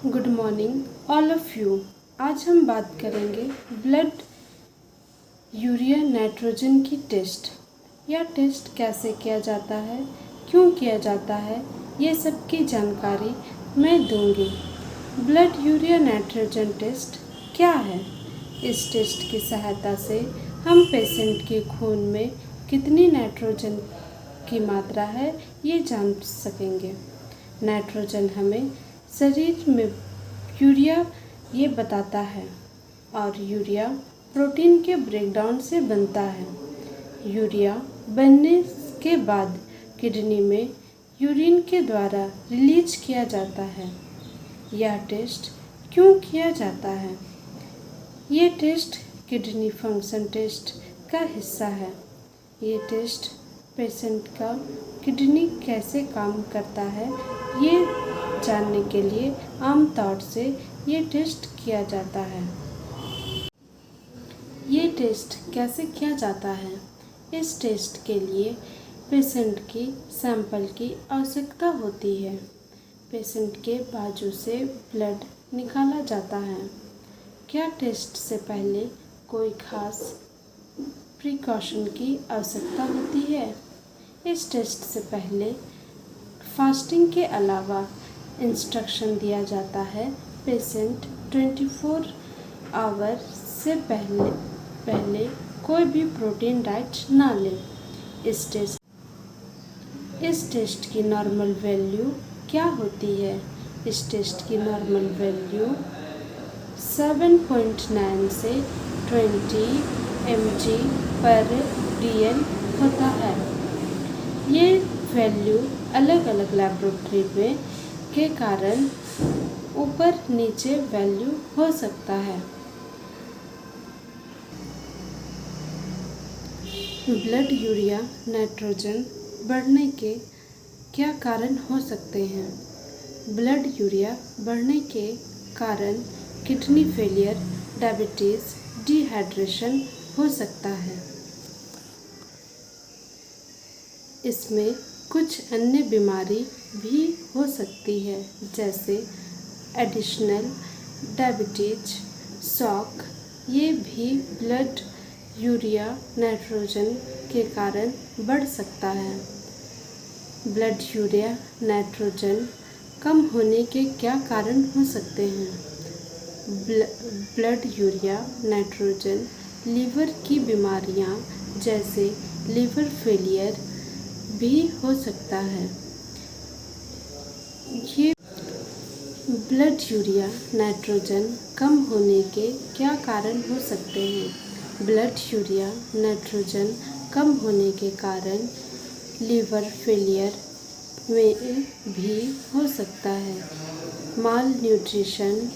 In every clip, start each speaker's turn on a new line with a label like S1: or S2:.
S1: Good morning all of you. आज हम बात करेंगे ब्लड यूरिया नाइट्रोजन की टेस्ट। यह टेस्ट कैसे किया जाता है, क्यों किया जाता है, ये सब की जानकारी मैं दूंगी। ब्लड यूरिया नाइट्रोजन टेस्ट क्या है? इस टेस्ट की सहायता से हम पेशेंट के खून में कितनी नाइट्रोजन की मात्रा है ये जान सकेंगे। नाइट्रोजन हमें शरीर में यूरिया ये बताता है और यूरिया प्रोटीन के ब्रेकडाउन से बनता है। यूरिया बनने के बाद किडनी में यूरिन के द्वारा रिलीज किया जाता है। यह टेस्ट क्यों किया जाता है? ये टेस्ट किडनी फंक्शन टेस्ट का हिस्सा है। ये टेस्ट पेशेंट का किडनी कैसे काम करता है ये जानने के लिए आमतौर से ये टेस्ट किया जाता है। ये टेस्ट कैसे किया जाता है? इस टेस्ट के लिए पेशेंट की सैंपल की आवश्यकता होती है। पेशेंट के बाजू से ब्लड निकाला जाता है। क्या टेस्ट से पहले कोई खास प्रिकॉशन की आवश्यकता होती है? इस टेस्ट से पहले फास्टिंग के अलावा इंस्ट्रक्शन दिया जाता है। पेशेंट 24 आवर से पहले कोई भी प्रोटीन डाइट ना ले। इस टेस्ट की नॉर्मल वैल्यू क्या होती है? इस टेस्ट की नॉर्मल वैल्यू 7.9 से 20 mg/dl होता है। ये वैल्यू अलग अलग लेबोरेटरी में के कारण ऊपर नीचे वैल्यू हो सकता है। ब्लड यूरिया नाइट्रोजन बढ़ने के क्या कारण हो सकते हैं? ब्लड यूरिया बढ़ने के कारण किडनी फेलियर, डायबिटीज़, डिहाइड्रेशन हो सकता है। इसमें कुछ अन्य बीमारी भी हो सकती है जैसे एडिशनल डायबिटीज, शॉक। ये भी ब्लड यूरिया नाइट्रोजन के कारण बढ़ सकता है। ब्लड यूरिया नाइट्रोजन कम होने के क्या कारण हो सकते हैं? ब्लड यूरिया नाइट्रोजन लीवर की बीमारियां जैसे लीवर फेलियर भी हो सकता है। ये ब्लड यूरिया नाइट्रोजन कम होने के क्या कारण हो सकते हैं? ब्लड यूरिया नाइट्रोजन कम होने के कारण लीवर फेलियर में भी हो सकता है। माल न्यूट्रिशन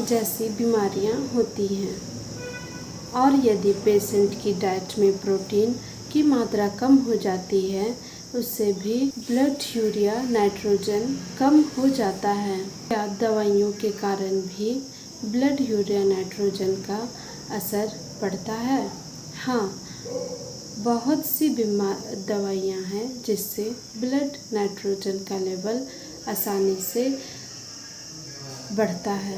S1: जैसी बीमारियां होती हैं। और यदि पेशेंट की डाइट में प्रोटीन की मात्रा कम हो जाती है उससे भी ब्लड यूरिया नाइट्रोजन कम हो जाता है। क्या दवाइयों के कारण भी ब्लड यूरिया नाइट्रोजन का असर पड़ता है? हाँ, बहुत सी दवाइयाँ हैं जिससे ब्लड नाइट्रोजन का लेवल आसानी से बढ़ता है।